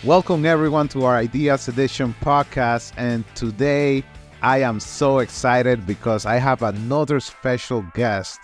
Welcome everyone to our Ideas Edition podcast. And today I am so excited because I have another special guest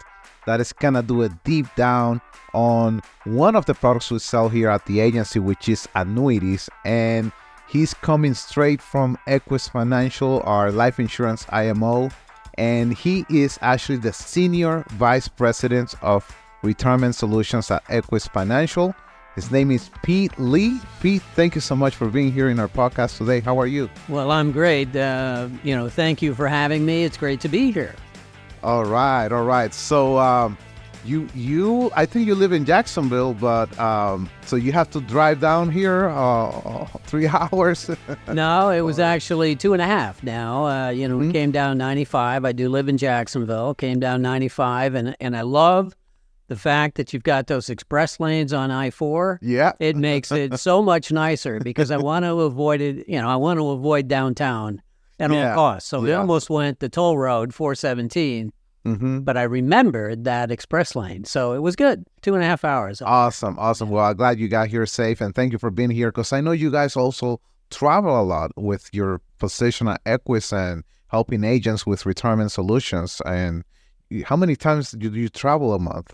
that is going to do a deep down on one of the products we sell here at the agency, which is annuities. And he's coming straight from Equus Financial, our life insurance IMO. And he is actually the Senior Vice President of Retirement Solutions at Equus Financial. His name is Pete Lee. Pete, thank you so much for being here in our podcast today. How are you? Well, I'm great. Thank you for having me. It's great to be here. All right. So, I think you live in Jacksonville, but so you have to drive down here 3 hours. No, it was actually 2.5 now. We came down 95. I do live in Jacksonville. Came down 95, and I love the fact that you've got those express lanes on I-4. Yeah. It makes it so much nicer because I want to avoid it. I want to avoid downtown at all costs. So we almost went the toll road, 417. But I remembered that express lane. So it was good. 2.5 hours. Awesome. Well, I'm glad you got here safe. And thank you for being here because I know you guys also travel a lot with your position at Equus and helping agents with retirement solutions. And how many times do you travel a month?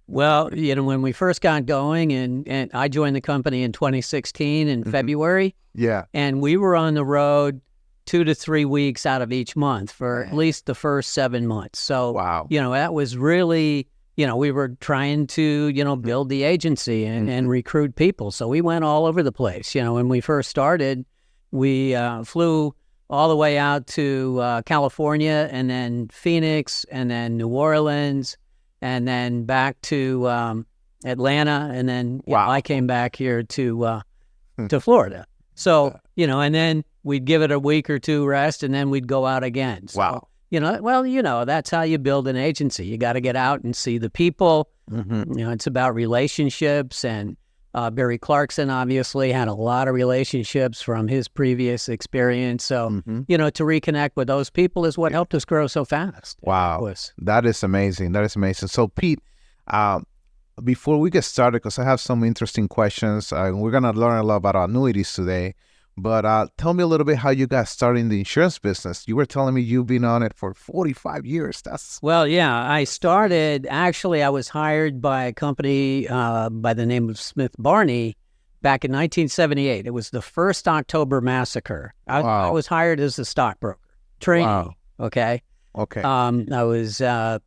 Well, when we first got going and I joined the company in 2016 in February. Yeah. And we were on the road 2 to 3 weeks out of each month for at least the first 7 months. So, wow. That was really, we were trying to, build the agency and recruit people. So we went all over the place. When we first started, we flew all the way out to California and then Phoenix and then New Orleans and then back to Atlanta. And then I came back here to Florida. So, and then we'd give it a week or two rest and then we'd go out again. So, wow. That's how you build an agency. You got to get out and see the people. It's about relationships, and Barry Clarkson obviously had a lot of relationships from his previous experience. So, to reconnect with those people is what helped us grow so fast. Wow. That is amazing. So, Pete, before we get started, because I have some interesting questions, we're going to learn a lot about annuities today. But tell me a little bit how you got started in the insurance business. You were telling me you've been on it for 45 years. Well, yeah. I was hired by a company by the name of Smith Barney back in 1978. It was the first October massacre. I was hired as a stockbroker, trainee. Wow. Okay. I was a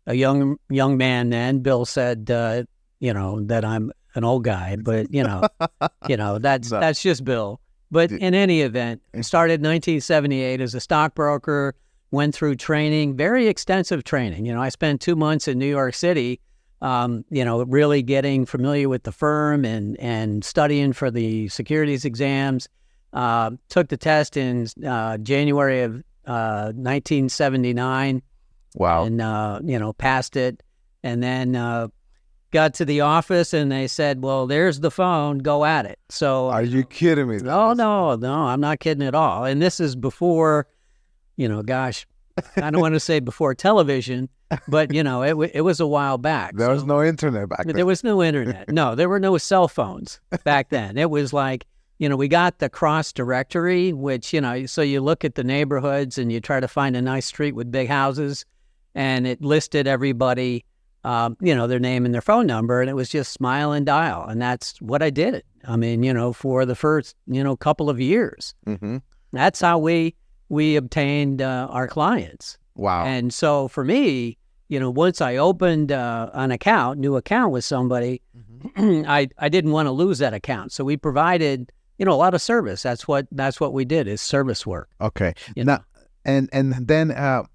young man then. Bill said, that I'm an old guy, but that's just Bill. But in any event, I started in 1978 as a stockbroker, went through training, very extensive training. I spent 2 months in New York City, really getting familiar with the firm and studying for the securities exams. Took the test in January of 1979. Wow. And, passed it. And then got to the office and they said, well, there's the phone, go at it. So are you kidding me? No, I'm not kidding at all. And this is before, I don't want to say before television, but it was a while back. There was no internet back then. There was no internet. No, there were no cell phones back then. It was like, we got the cross directory, which, so you look at the neighborhoods and you try to find a nice street with big houses, and it listed everybody, their name and their phone number, and it was just smile and dial. And that's what I did. For the first, couple of years. That's how we obtained our clients. Wow. And so for me, once I opened an new account with somebody, I didn't want to lose that account. So we provided, a lot of service. That's what we did, is service work. Okay. Now, and then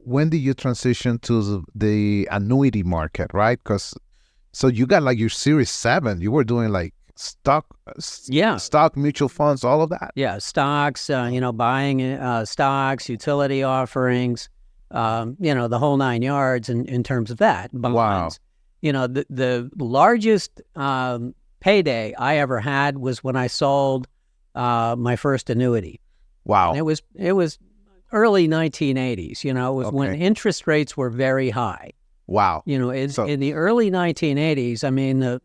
when did you transition to the annuity market, right? So you got like your Series 7. You were doing like stock, mutual funds, all of that? Yeah, stocks, buying stocks, utility offerings, the whole 9 yards in terms of that. Bonds. Wow. The largest payday I ever had was when I sold my first annuity. Wow. And it was early 1980s, it was when interest rates were very high. Wow. In the early 1980s,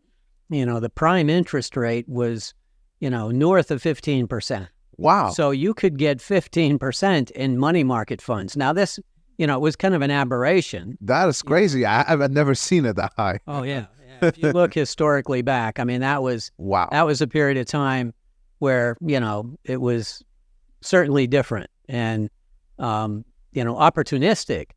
the prime interest rate was north of 15%. Wow. So you could get 15% in money market funds. Now this, it was kind of an aberration. That is crazy. I've never seen it that high. Oh, yeah. If you look historically back, I mean, that was a period of time where, it was certainly different and, opportunistic.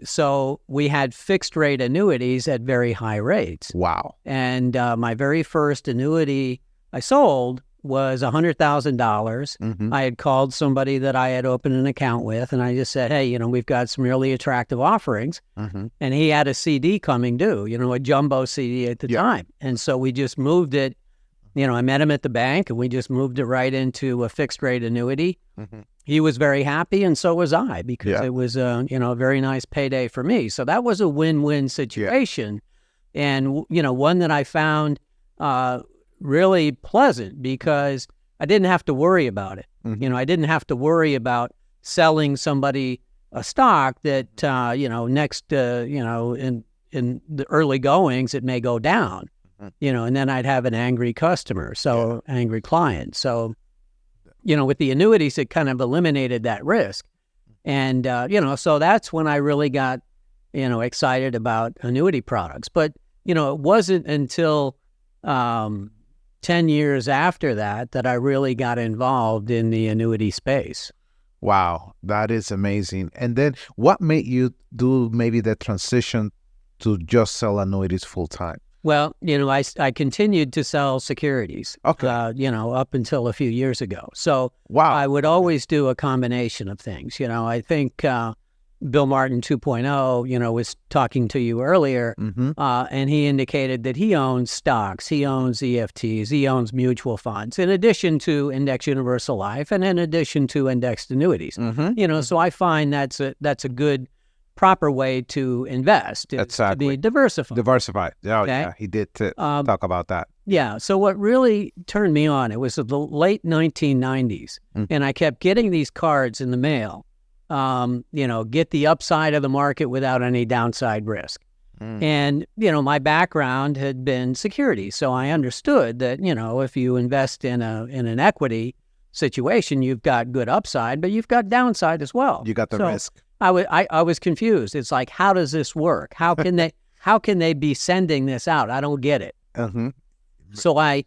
So we had fixed rate annuities at very high rates. Wow. And my very first annuity I sold was $100,000. I had called somebody that I had opened an account with, and I just said, hey, we've got some really attractive offerings. And he had a CD coming due, a jumbo CD at the time. And so we just moved it. I met him at the bank, and we just moved it right into a fixed rate annuity. He was very happy, and so was I, because it was, a very nice payday for me. So that was a win-win situation. And, one that I found really pleasant, because I didn't have to worry about it. I didn't have to worry about selling somebody a stock that, next, in the early goings, it may go down, and then I'd have an angry customer, angry client. So, with the annuities, it kind of eliminated that risk. And, so that's when I really got, excited about annuity products. But, it wasn't until 10 years after that I really got involved in the annuity space. Wow, that is amazing. And then what made you do maybe the transition to just sell annuities full time? Well, I continued to sell securities, okay. Up until a few years ago. So I would always do a combination of things. I think Bill Martin 2.0, was talking to you earlier, and he indicated that he owns stocks, he owns EFTs, he owns mutual funds, in addition to Index Universal Life and in addition to indexed annuities. So I find that's a good, proper way to invest. To be diversified. Yeah, he did talk about that. Yeah. So what really turned me on, it was the late 1990s, and I kept getting these cards in the mail. Get the upside of the market without any downside risk. And, my background had been securities. So I understood that, if you invest in an equity situation, you've got good upside, but you've got downside as well. You got the risk. I was confused. It's like, how does this work? How can they be sending this out? I don't get it. So I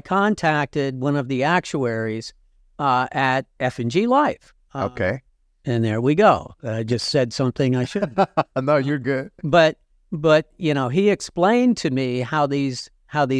contacted one of the actuaries at F&G Life. Okay. And there we go. I just said something I shouldn't. No, you're good. But he explained to me how these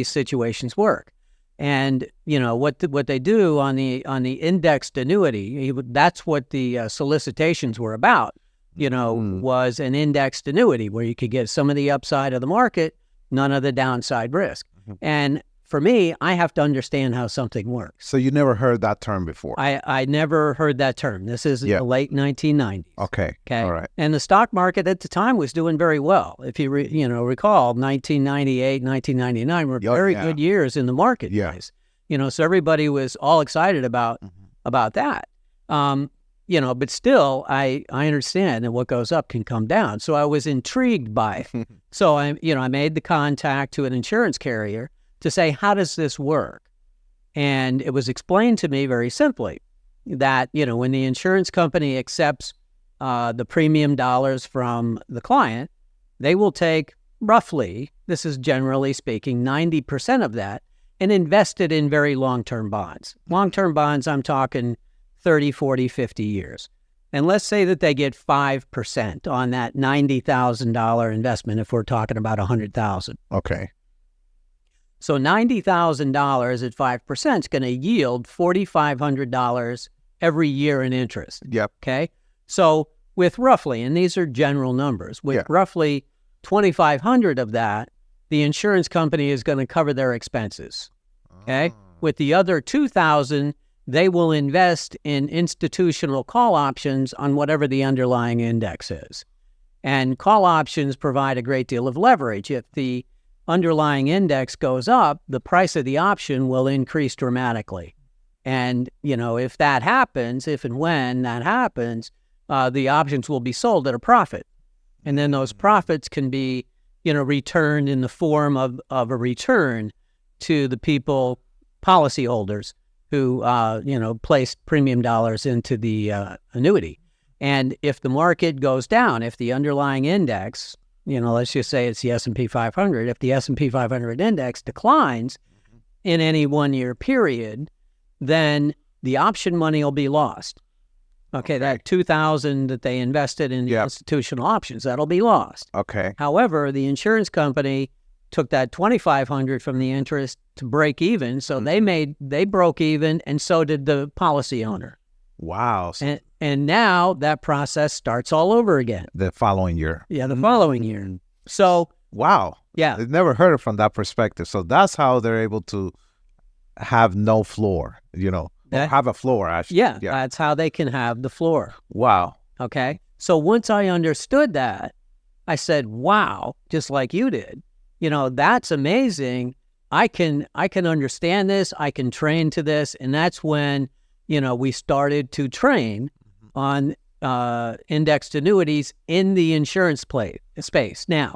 situations work, and what they do on the indexed annuity. That's what the solicitations were about. Was an indexed annuity where you could get some of the upside of the market, none of the downside risk. And for me, I have to understand how something works. So you never heard that term before? I never heard that term. This is the late 1990s. Okay. All right. And the stock market at the time was doing very well. If you recall, 1998, 1999 were very good years in the marketplace. So everybody was all excited about that. But still, I understand that what goes up can come down. So I was intrigued by it. So I made the contact to an insurance carrier to say, how does this work? And it was explained to me very simply that, when the insurance company accepts the premium dollars from the client, they will take roughly, this is generally speaking, 90% of that and invest it in very long-term bonds. Long-term bonds, I'm talking 30, 40, 50 years. And let's say that they get 5% on that $90,000 investment if we're talking about $100,000. Okay. So $90,000 at 5% is going to yield $4,500 every year in interest. Yep. Okay. So with roughly, and these are general numbers, with roughly $2,500 of that, the insurance company is going to cover their expenses. Okay. With the other $2,000, they will invest in institutional call options on whatever the underlying index is. And call options provide a great deal of leverage. If the underlying index goes up, the price of the option will increase dramatically. And, if that happens, if and when that happens, the options will be sold at a profit. And then those profits can be, returned in the form of a return to the people policyholders who, placed premium dollars into the annuity. And if the market goes down, if the underlying index, let's just say it's the S&P 500, if the S&P 500 index declines in any 1 year period, then the option money will be lost. Okay, that $2,000 that they invested in the institutional options, that'll be lost. Okay. However, the insurance company took that $2,500 from the interest to break even, so they broke even, and so did the policy owner. Wow. And now that process starts all over again. The following year. Yeah, the following year. So wow. Yeah. I've never heard it from that perspective. So that's how they're able to have no floor, or have a floor, actually. Yeah, that's how they can have the floor. Wow. Okay. So once I understood that, I said, wow, just like you did. That's amazing. I can understand this. I can train to this. And that's when, we started to train on indexed annuities in the insurance space. Now,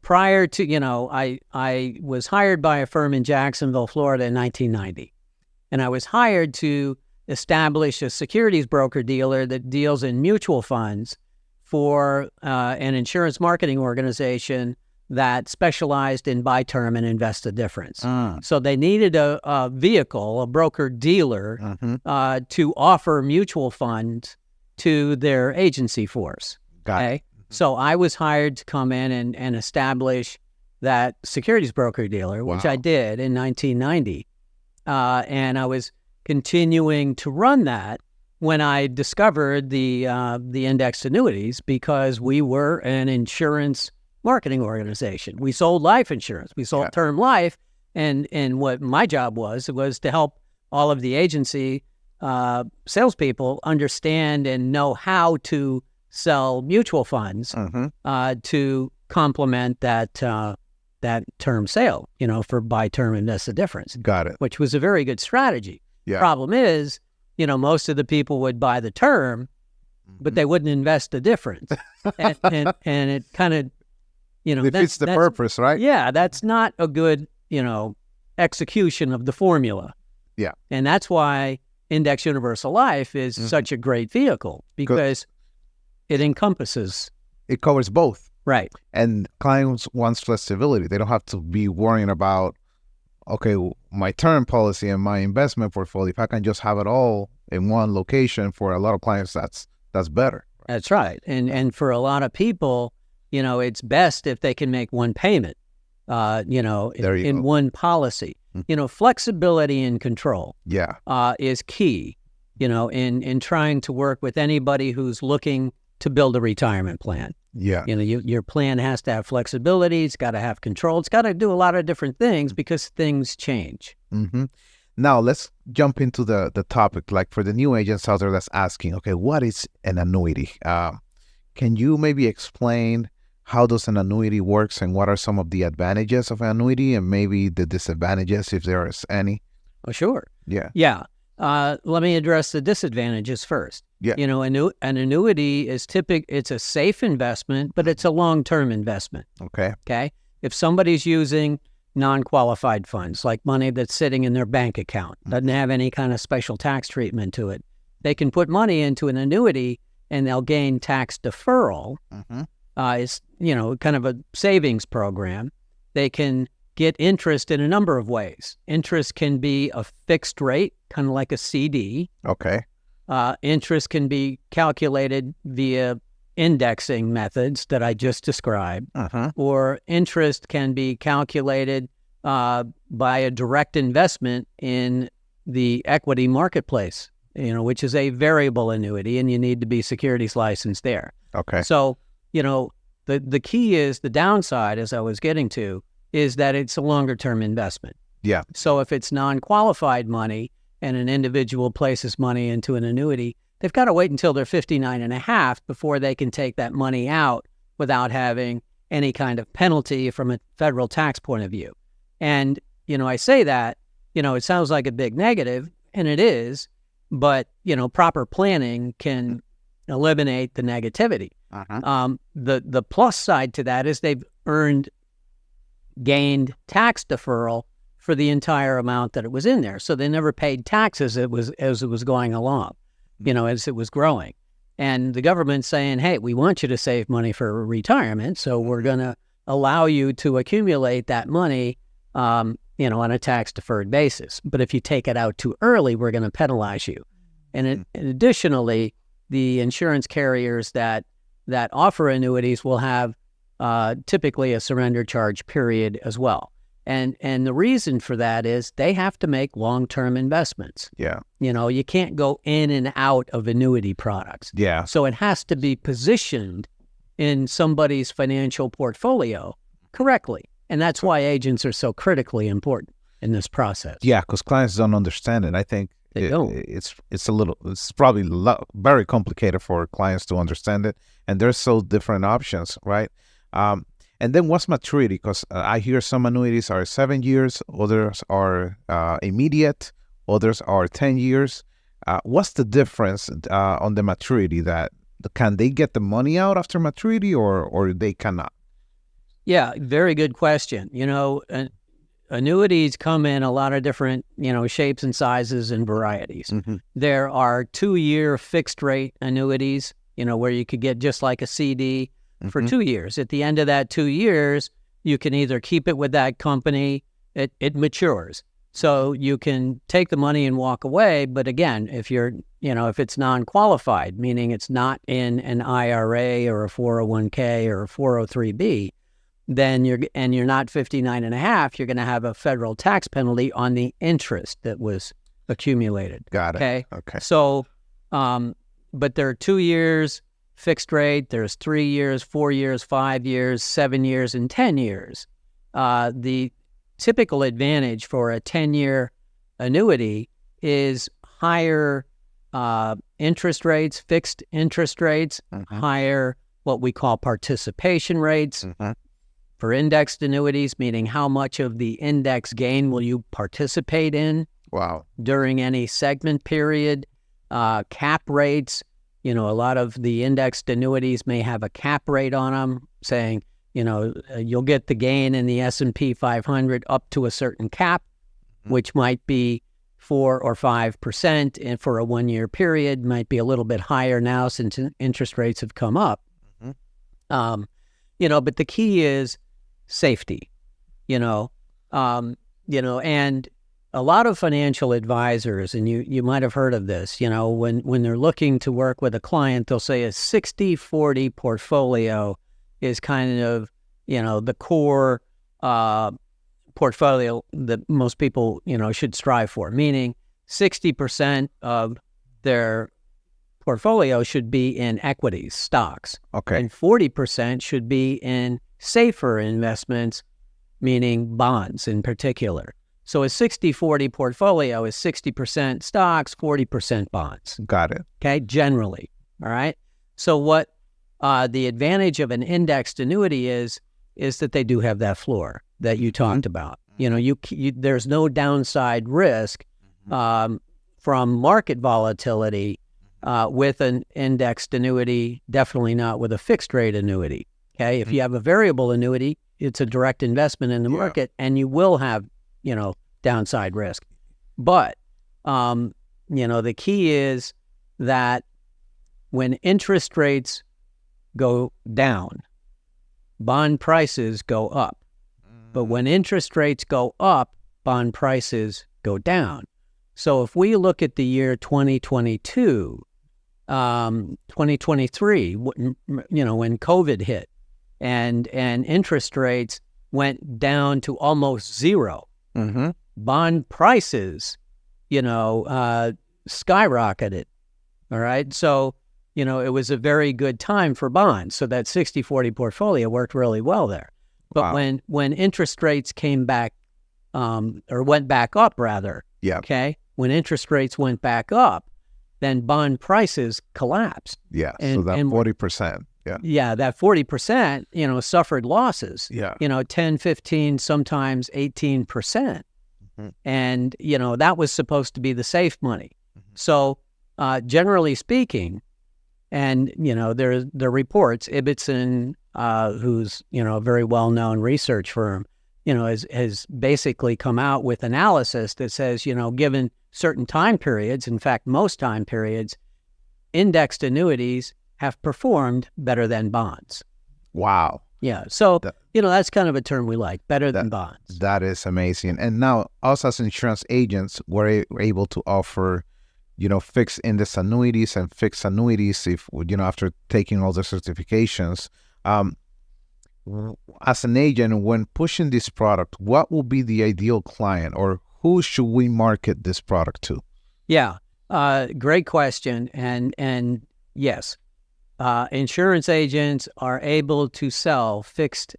prior to, I was hired by a firm in Jacksonville, Florida in 1990. And I was hired to establish a securities broker-dealer that deals in mutual funds for an insurance marketing organization that specialized in buy term and invest the difference. So they needed a vehicle, a broker-dealer, to offer mutual funds to their agency force. Got it. So I was hired to come in and establish that securities broker-dealer, which I did in 1990. And I was continuing to run that when I discovered the indexed annuities, because we were an insurance marketing organization. We sold life insurance. We sold term life. And what my job was to help all of the agency salespeople understand and know how to sell mutual funds to complement that term sale, for buy term invest the difference. Got it. Which was a very good strategy. Yeah. Problem is, most of the people would buy the term, but they wouldn't invest the difference. and it kind of, defeats the purpose, right? Yeah, that's not a good, execution of the formula. Yeah. And that's why Index Universal Life is such a great vehicle, because it encompasses. It covers both. Right. And clients want flexibility. They don't have to be worrying about, okay, my term policy and my investment portfolio. If I can just have it all in one location, for a lot of clients, that's better. That's right. And for a lot of people, it's best if they can make one payment, in one policy. Flexibility and control is key, in trying to work with anybody who's looking to build a retirement plan. Yeah. Your plan has to have flexibility. It's got to have control. It's got to do a lot of different things, because things change. Now, let's jump into the topic. Like, for the new agents out there that's asking, okay, what is an annuity? Can you maybe explain how does an annuity works, and what are some of the advantages of an annuity, and maybe the disadvantages, if there is any? Oh, sure. Yeah. Yeah. Let me address the disadvantages first. Yeah. An annuity is it's a safe investment, but it's a long-term investment. Okay. If somebody's using non-qualified funds, like money that's sitting in their bank account, doesn't have any kind of special tax treatment to it, they can put money into an annuity and they'll gain tax deferral. It's, kind of a savings program. They can get interest in a number of ways. Interest can be a fixed rate, kind of like a CD. Okay. Interest can be calculated via indexing methods that I just described, or interest can be calculated by a direct investment in the equity marketplace, which is a variable annuity, and you need to be securities licensed there. Okay. So, the key is, the downside, as I was getting to, is that it's a longer term investment. Yeah. So if it's non-qualified money and an individual places money into an annuity, they've got to wait until they're 59 and a half before they can take that money out without having any kind of penalty from a federal tax point of view. And, I say that, it sounds like a big negative, and it is, but, proper planning can eliminate the negativity. The plus side to that is they've gained tax deferral for the entire amount that it was in there. So they never paid taxes as it was going along, as it was growing. And the government's saying, hey, we want you to save money for retirement, so we're going to allow you to accumulate that money, on a tax-deferred basis. But if you take it out too early, we're going to penalize you. And additionally, the insurance carriers that offer annuities will have typically a surrender charge period as well. And the reason for that is they have to make long-term investments. Yeah. You can't go in and out of annuity products. Yeah. So it has to be positioned in somebody's financial portfolio correctly. And that's why agents are so critically important in this process. Yeah, because clients don't understand it. I think they don't. It's probably very complicated for clients to understand it. And there's so different options, right? And then what's maturity? Because I hear some annuities are 7 years, others are immediate, others are 10 years. What's the difference on the maturity? Can they get the money out after maturity or they cannot? Yeah, very good question. Annuities come in a lot of different, shapes and sizes and varieties. Mm-hmm. There are 2-year fixed rate annuities, where you could get just like a CD for 2 years. At the end of that 2 years, you can either keep it with that company, it matures. So you can take the money and walk away. But again, if if it's non-qualified, meaning it's not in an IRA or a 401k or a 403b, then you're not 59 and a half, you're going to have a federal tax penalty on the interest that was accumulated. Got it. Okay. So, but there are 2 years fixed rate, there's 3 years, 4 years, 5 years, 7 years, and 10 years. The typical advantage for a 10-year annuity is higher interest rates, fixed interest rates, higher what we call participation rates. For indexed annuities, meaning how much of the index gain will you participate in during any segment period. Cap rates, a lot of the indexed annuities may have a cap rate on them saying, you'll get the gain in the S&P 500 up to a certain cap, which might be 4 or 5%, and for a 1-year period might be a little bit higher now since interest rates have come up. But the key is safety, and a lot of financial advisors, and you might have heard of this, when they're looking to work with a client, they'll say a 60-40 portfolio is kind of, the core portfolio that most people, should strive for, meaning 60% of their portfolio should be in equities, stocks. Okay. And 40% should be in safer investments, meaning bonds in particular. So a 60-40 portfolio is 60% stocks, 40% bonds. Got it. Okay, generally. All right. So what the advantage of an indexed annuity is that they do have that floor that you talked about. There's no downside risk from market volatility with an indexed annuity, definitely not with a fixed rate annuity. Okay, if you have a variable annuity, it's a direct investment in the market, and you will have, downside risk. But, the key is that when interest rates go down, bond prices go up. But when interest rates go up, bond prices go down. So if we look at the year 2022, 2023, when COVID hit, and interest rates went down to almost zero. Bond prices, skyrocketed. All right. So, it was a very good time for bonds. So that 60-40 portfolio worked really well there. But when interest rates came back, or went back up rather. Yeah. Okay. When interest rates went back up, then bond prices collapsed. Yeah. So that 40%. Yeah. Yeah, that 40%, suffered losses. Yeah. 10, 15, sometimes 18%. And, that was supposed to be the safe money. So, generally speaking, and, there are reports, Ibbotson, who's, a very well-known research firm, has basically come out with analysis that says, given certain time periods, in fact, most time periods, indexed annuities have performed better than bonds. Wow. Yeah. So, that's kind of a term we like, better than bonds. That is amazing. And now us as insurance agents, we're able to offer, fixed index annuities and fixed annuities if, after taking all the certifications. As an agent, when pushing this product, what will be the ideal client, or who should we market this product to? Yeah, great question. And yes, insurance agents are able to sell fixed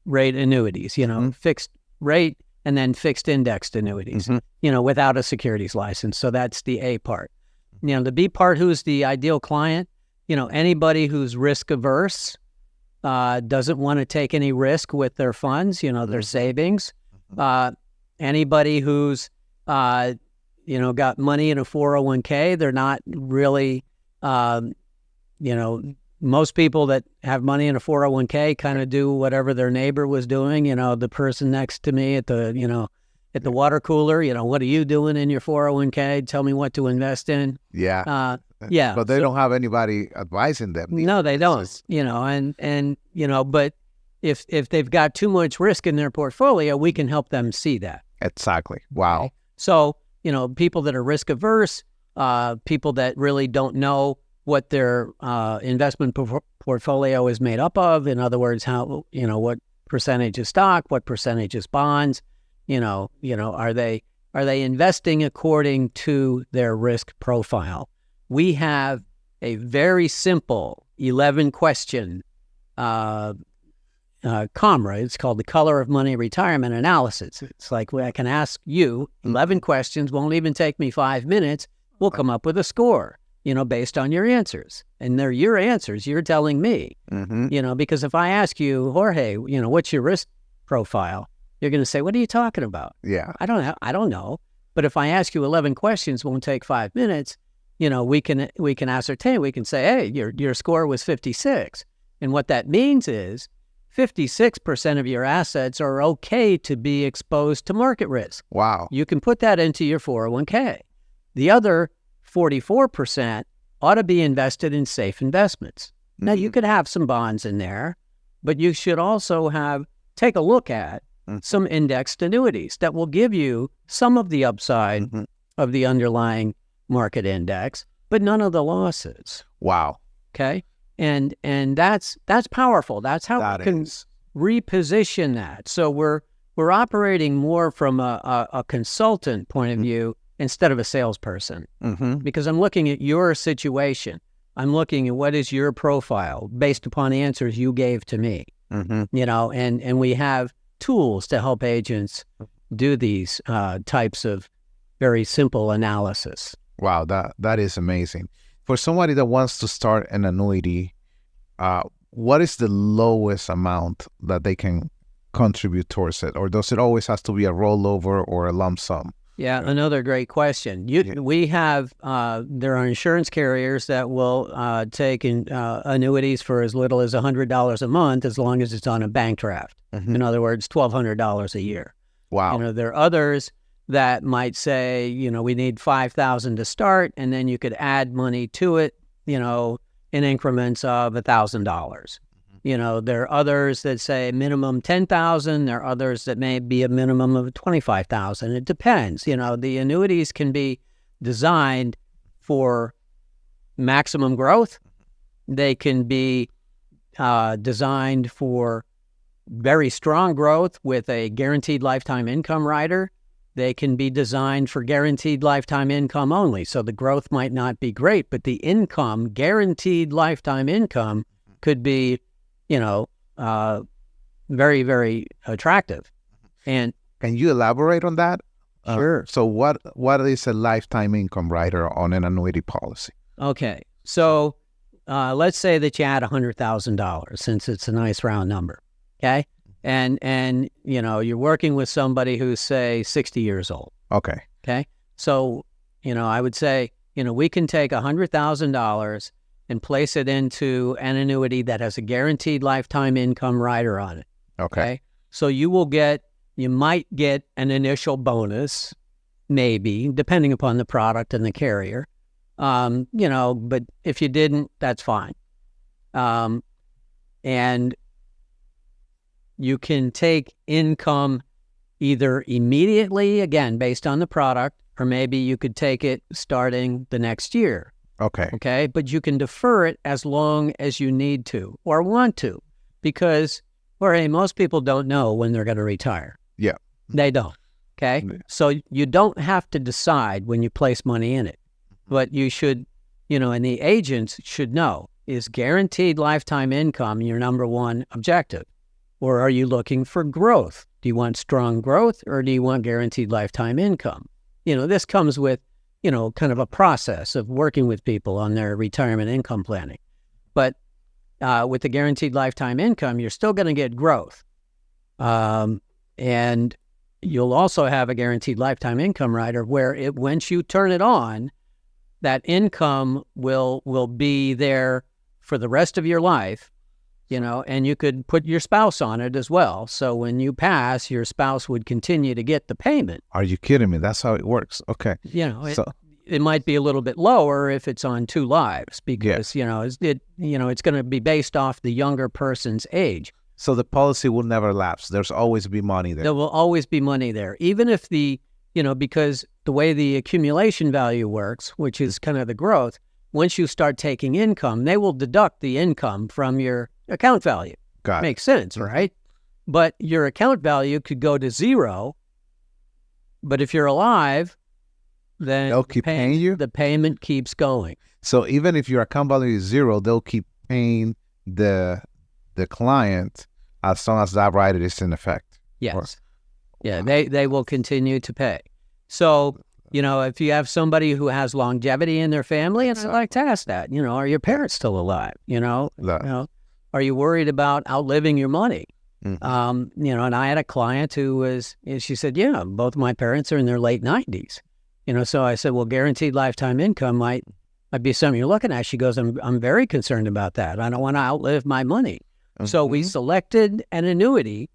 rate annuities, fixed rate and then fixed indexed annuities, without a securities license. So that's the A part. The B part, who's the ideal client? Anybody who's risk averse, doesn't want to take any risk with their funds, their savings. Anybody who's, got money in a 401k, they're not really, most people that have money in a 401k kind of do whatever their neighbor was doing. The person next to me at the water cooler, what are you doing in your 401k? Tell me what to invest in. Yeah. Yeah. But they don't have anybody advising them. No, they don't, but if they've got too much risk in their portfolio, we can help them see that. Exactly. Wow. Okay? So, people that are risk averse, people that really don't know what their investment portfolio is made up of. In other words, how, what percentage is stock, what percentage is bonds, are they investing according to their risk profile? We have a very simple 11-question COMRA. It's called the Color of Money Retirement Analysis. It's like, I can ask you 11 questions, won't even take me 5 minutes. We'll come up with a score, based on your answers. And they're your answers. You're telling me, because if I ask you, Jorge, what's your risk profile? You're going to say, what are you talking about? Yeah. I don't know. But if I ask you 11 questions, won't take 5 minutes. We can ascertain. We can say, hey, your score was 56. And what that means is 56% of your assets are okay to be exposed to market risk. Wow. You can put that into your 401k. The other 44% ought to be invested in safe investments. Now, you could have some bonds in there, but you should also take a look at some indexed annuities that will give you some of the upside of the underlying market index, but none of the losses. Wow. Okay. And that's powerful. That's how we can reposition that. So we're operating more from a consultant point of view instead of a salesperson, because I'm looking at your situation. I'm looking at what is your profile based upon the answers you gave to me, and we have tools to help agents do these types of very simple analysis. Wow, that is amazing. For somebody that wants to start an annuity, what is the lowest amount that they can contribute towards it? Or does it always has to be a rollover or a lump sum? Yeah, another great question. We have, there are insurance carriers that will take annuities for as little as $100 a month as long as it's on a bank draft. In other words, $1,200 a year. Wow. There are others that might say, we need $5,000 to start, and then you could add money to it, in increments of $1,000. There are others that say minimum $10,000. There are others that may be a minimum of $25,000. It depends. The annuities can be designed for maximum growth. They can be designed for very strong growth with a guaranteed lifetime income rider. They can be designed for guaranteed lifetime income only. So the growth might not be great, but the income, guaranteed lifetime income, could be, very, very attractive. And can you elaborate on that? Sure. So what is a lifetime income rider on an annuity policy? Okay. So let's say that you add $100,000, since it's a nice round number. Okay. And you're working with somebody who's, say, 60 years old. Okay. Okay. So, I would say, we can take $100,000 and place it into an annuity that has a guaranteed lifetime income rider on it. Okay. So you might get an initial bonus, maybe, depending upon the product and the carrier. But if you didn't, that's fine. And you can take income either immediately, again, based on the product, or maybe you could take it starting the next year. Okay. But you can defer it as long as you need to or want to, because, Jorge, most people don't know when they're going to retire. Yeah. They don't. Okay. Yeah. So you don't have to decide when you place money in it, but you should, and the agents should know, is guaranteed lifetime income your number one objective? Or are you looking for growth? Do you want strong growth, or do you want guaranteed lifetime income? This comes with, kind of a process of working with people on their retirement income planning. But with the guaranteed lifetime income, you're still going to get growth. And you'll also have a guaranteed lifetime income rider where once you turn it on, that income will be there for the rest of your life, and you could put your spouse on it as well. So when you pass, your spouse would continue to get the payment. Are you kidding me? That's how it works. Okay. It might be a little bit lower if it's on 2 lives because, it's going to be based off the younger person's age. So the policy will never lapse. There's always be money there. There will always be money there. Even if because the way the accumulation value works, which is kind of the growth, once you start taking income, they will deduct the income from your account value. Got it. Makes sense, right? But your account value could go to 0. But if you're alive, then they'll keep paying you? The payment keeps going. So even if your account value is 0, they'll keep paying the client as long as that rider is in effect. Yes. Yeah, they will continue to pay. So, if you have somebody who has longevity in their family, and I'd like to ask that, are your parents still alive? Are you worried about outliving your money? Mm-hmm. And I had a client she said, yeah, both my parents are in their late 90s. So I said, well, guaranteed lifetime income might be something you're looking at. She goes, I'm very concerned about that. I don't want to outlive my money. Mm-hmm. So we selected an annuity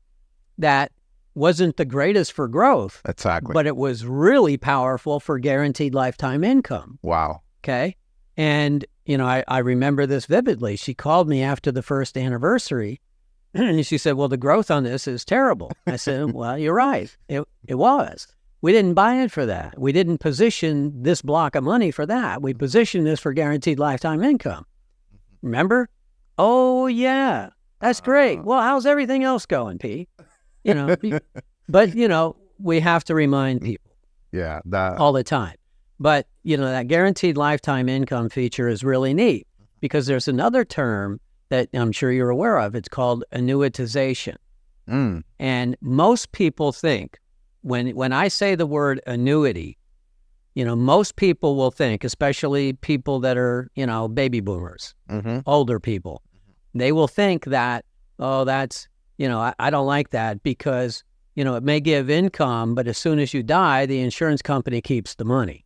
that wasn't the greatest for growth. Exactly. But it was really powerful for guaranteed lifetime income. Wow. Okay. And, I remember this vividly. She called me after the first anniversary and she said, well, the growth on this is terrible. I said, well, you're right. It was. We didn't buy it for that. We didn't position this block of money for that. We positioned this for guaranteed lifetime income. Remember? Oh, yeah. That's great. Well, how's everything else going, Pete? But, we have to remind people all the time. But, that guaranteed lifetime income feature is really neat because there's another term that I'm sure you're aware of. It's called annuitization. And most people think when I say the word annuity, most people will think, especially people that are, baby boomers, older people, they will think that, oh, that's, I don't like that because, it may give income, but as soon as you die, the insurance company keeps the money.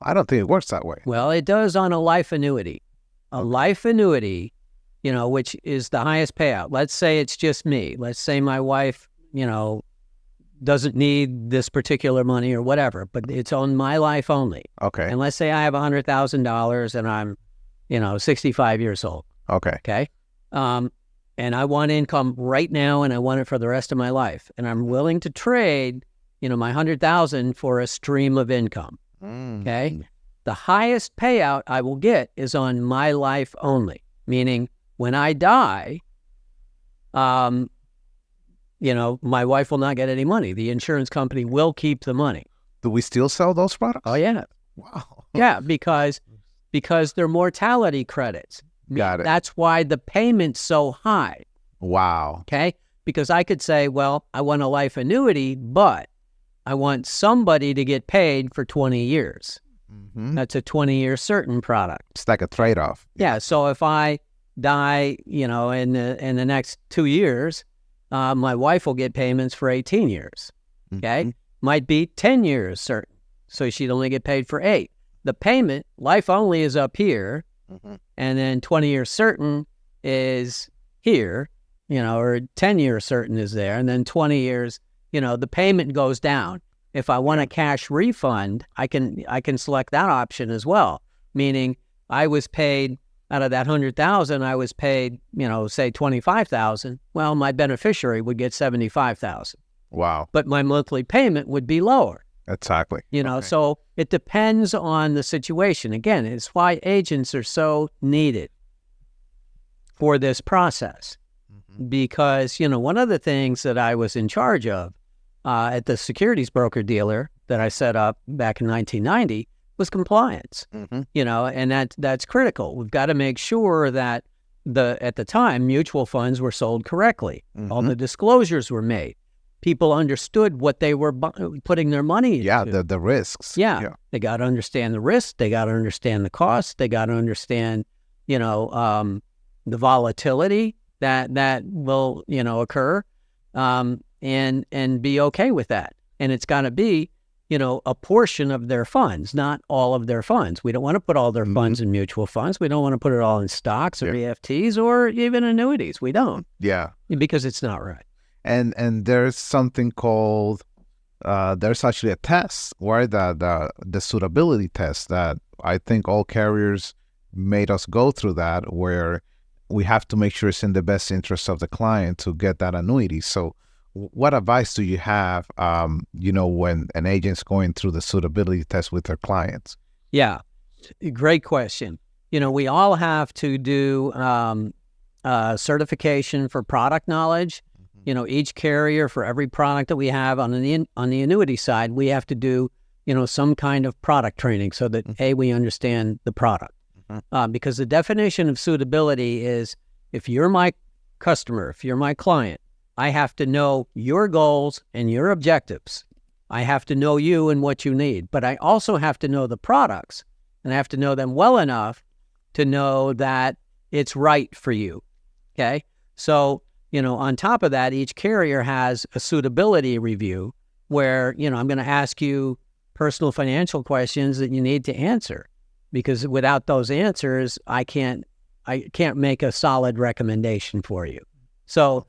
I don't think it works that way. Well, it does on a life annuity. A life annuity, which is the highest payout. Let's say it's just me. Let's say my wife, doesn't need this particular money or whatever, but it's on my life only. Okay. And let's say I have $100,000 and I'm, 65 years old. Okay. Okay. And I want income right now and I want it for the rest of my life. And I'm willing to trade, my 100,000 for a stream of income. Okay. The highest payout I will get is on my life only, meaning when I die, my wife will not get any money. The insurance company will keep the money. Do we still sell those products? Oh, yeah. Wow. Yeah, because they're mortality credits. Got it. That's why the payment's so high. Wow. Okay? Because I could say, well, I want a life annuity, but I want somebody to get paid for 20 years. Mm-hmm. That's a 20-year certain product. It's like a trade-off. Yeah, so if I die, in the next 2 years, my wife will get payments for 18 years. Okay? Mm-hmm. Might be 10 years certain. So she'd only get paid for 8. The payment, life only, is up here. Mm-hmm. And then 20 years certain is here. or 10 years certain is there, and then 20 years, the payment goes down. If I want a cash refund, I can select that option as well. Meaning, I was paid out of that 100,000, I was paid, say 25,000. Well, my beneficiary would get 75,000. Wow! But my monthly payment would be lower. Exactly. So it depends on the situation. Again, it's why agents are so needed for this process. Because one of the things that I was in charge of at the securities broker dealer that I set up back in 1990 was compliance. And that's critical. We've got to make sure that at the time mutual funds were sold correctly. All the disclosures were made. People understood what they were putting their money into. Yeah, the risks. Yeah. They got to understand the risk. They got to understand the costs. They got to understand, the volatility that will, occur, and be okay with that. And it's got to be, a portion of their funds, not all of their funds. We don't want to put all their funds in mutual funds. We don't want to put it all in stocks or EFTs or even annuities. We don't. Yeah. Because it's not right. And there's something called, there's actually a test, where the suitability test that I think all carriers made us go through, that where we have to make sure it's in the best interest of the client to get that annuity. So what advice do you have, when an agent's going through the suitability test with their clients? Yeah, great question. We all have to do certification for product knowledge. Each carrier, for every product that we have on the annuity side, we have to do, some kind of product training so that, we understand the product. Because the definition of suitability is, if you're my customer, if you're my client, I have to know your goals and your objectives. I have to know you and what you need. But I also have to know the products, and I have to know them well enough to know that it's right for you. Okay? So, on top of that, each carrier has a suitability review where, I'm going to ask you personal financial questions that you need to answer. Because without those answers, I can't make a solid recommendation for you. So,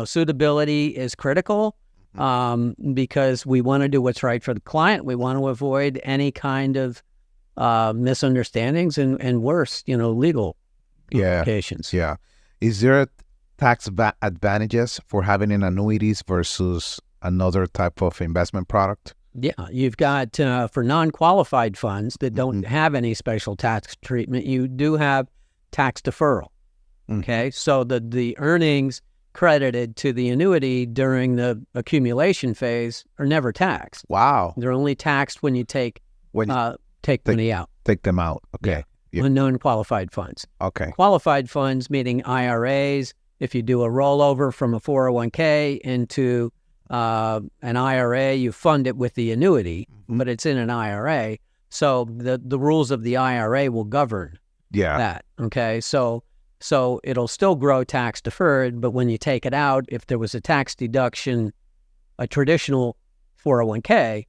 suitability is critical because we want to do what's right for the client. We want to avoid any kind of misunderstandings and worse, legal implications. Yeah. Is there tax advantages for having an annuities versus another type of investment product? Yeah, you've got for non-qualified funds that don't have any special tax treatment, you do have tax deferral. Okay, so the earnings credited to the annuity during the accumulation phase are never taxed. Wow. They're only taxed when you take money out. Take them out. Okay. Yeah. Non-qualified funds. Okay. Qualified funds, meaning IRAs. If you do a rollover from a 401k into an IRA, you fund it with the annuity, but it's in an IRA. So the rules of the IRA will govern that. Okay. So it'll still grow tax deferred, but when you take it out, if there was a tax deduction, a traditional 401k,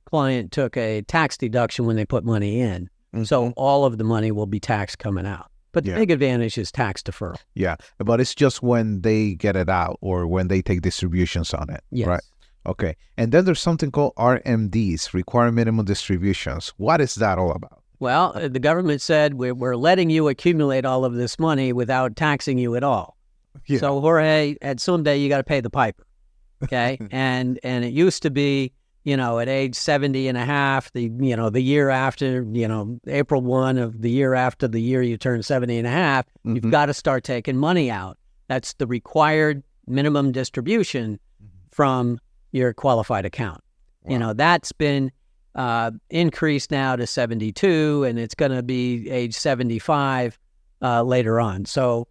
client took a tax deduction when they put money in. So all of the money will be taxed coming out. But the big advantage is tax deferral. Yeah, but it's just when they get it out or when they take distributions on it, right? Okay. And then there's something called RMDs, required minimum distributions. What is that all about? Well, the government said we're letting you accumulate all of this money without taxing you at all. Yeah. So, Jorge, at someday you got to pay the piper, okay? and it used to be, at age 70 and a half, the year after, April 1 of the year after the year you turn 70 and a half, you've got to start taking money out. That's the required minimum distribution from your qualified account. Wow. That's been increased now to 72, and it's going to be age 75 later on. So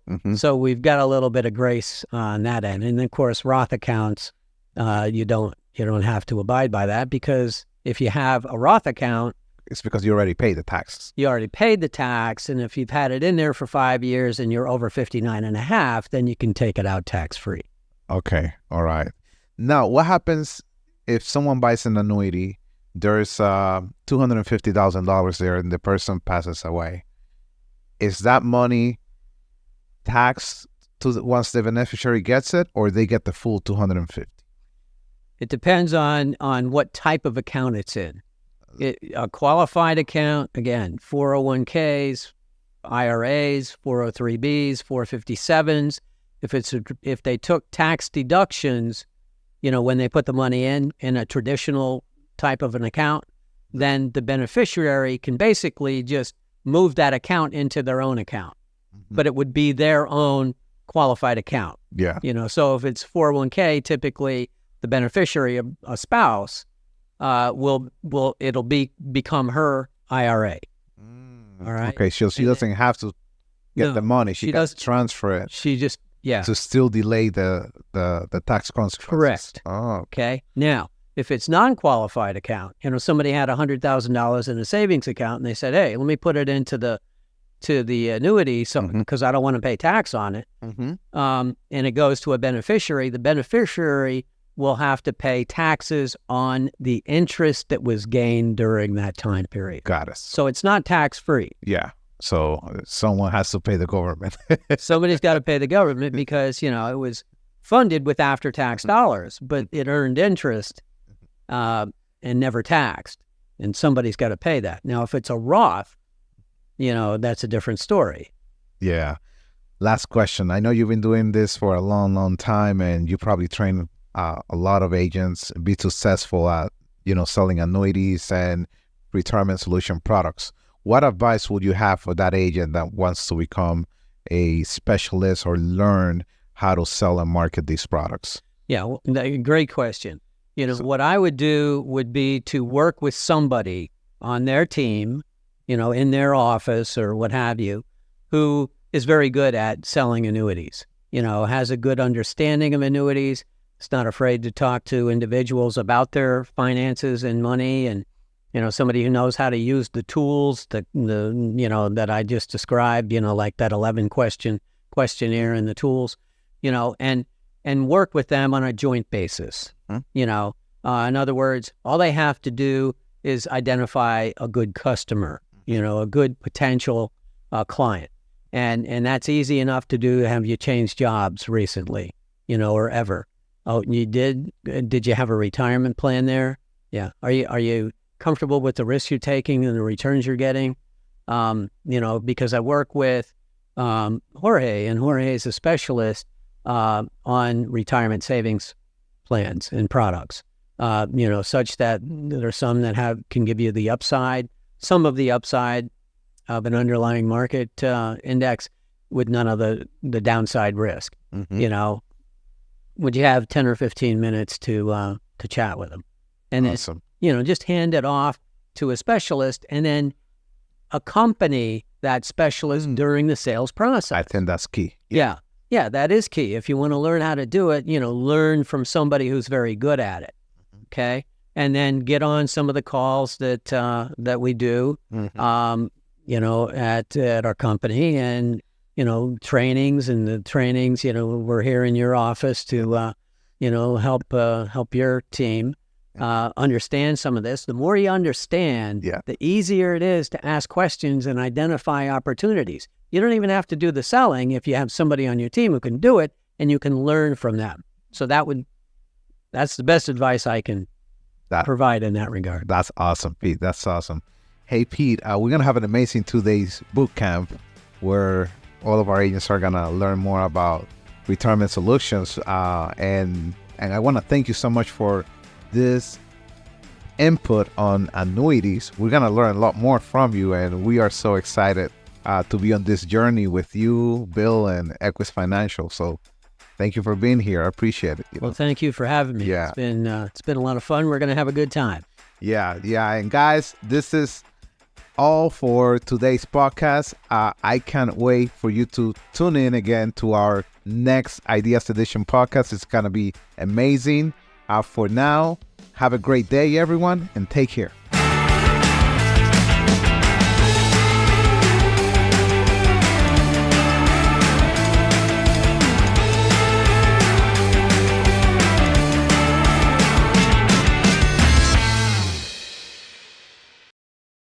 we've got a little bit of grace on that end. And of course, Roth accounts, you don't have to abide by that, because if you have a Roth account, it's because you already paid the taxes. You already paid the tax, and if you've had it in there for 5 years and you're over 59 and a half, then you can take it out tax-free. Okay, all right. Now, what happens if someone buys an annuity, there's $250,000 there, and the person passes away? Is that money taxed once the beneficiary gets it, or they get the full 250? It depends on what type of account it's in. A qualified account, again, 401ks, IRAs, 403bs, 457s. If they took tax deductions, when they put the money in a traditional type of an account, then the beneficiary can basically just move that account into their own account. Mm-hmm. But it would be their own qualified account. Yeah. So if it's 401k, typically the beneficiary, a spouse, it'll become her IRA. All right. Okay, so she doesn't have to get the money. She can transfer it. She just to still delay the tax consequences. Correct. Oh. Okay. Now, if it's non-qualified account, somebody had $100,000 in a savings account and they said, "Hey, let me put it into the annuity, because I don't want to pay tax on it." Mm-hmm. And it goes to a beneficiary. The beneficiary will have to pay taxes on the interest that was gained during that time period. Got it. So it's not tax-free. Yeah. So someone has to pay the government. Somebody's got to pay the government because, it was funded with after-tax dollars, but it earned interest and never taxed. And somebody's got to pay that. Now, if it's a Roth, that's a different story. Yeah. Last question. I know you've been doing this for a long, long time, and you probably train a lot of agents be successful at, selling annuities and retirement solution products. What advice would you have for that agent that wants to become a specialist or learn how to sell and market these products? Yeah, great question. What I would do would be to work with somebody on their team, in their office or what have you, who is very good at selling annuities, has a good understanding of annuities. It's not afraid to talk to individuals about their finances and money, and somebody who knows how to use the tools that I just described, like that 11 questionnaire and the tools, and work with them on a joint basis. In other words, all they have to do is identify a good customer, a good potential client, and that's easy enough to do. Have you changed jobs recently, or ever? Oh, you did? Did you have a retirement plan there? Yeah. Are you comfortable with the risks you're taking and the returns you're getting? Because I work with Jorge, and Jorge is a specialist on retirement savings plans and products, such that there are some that can give you the upside, some of the upside of an underlying market index with none of the downside risk. Mm-hmm. Would you have 10 or 15 minutes to chat with them? And awesome. Just hand it off to a specialist and then accompany that specialist during the sales process. I think that's key. Yeah, that is key. If you want to learn how to do it, learn from somebody who's very good at it, okay? And then get on some of the calls that we do, at our company, and trainings, we're here in your office to, help your team understand some of this. The more you understand, the easier it is to ask questions and identify opportunities. You don't even have to do the selling if you have somebody on your team who can do it, and you can learn from them. So that's the best advice I can provide in that regard. That's awesome, Pete. That's awesome. Hey, Pete, we're going to have an amazing 2 days boot camp where all of our agents are going to learn more about retirement solutions. And I want to thank you so much for this input on annuities. We're going to learn a lot more from you, and we are so excited to be on this journey with you, Bill, and Equus Financial. So thank you for being here. I appreciate it. Well, thank you for having me. Yeah. It's been a lot of fun. We're going to have a good time. Yeah. And guys, this is all for today's podcast. I can't wait for you to tune in again to our next Ideas Edition podcast. It's going to be amazing. For now, have a great day, everyone, and take care.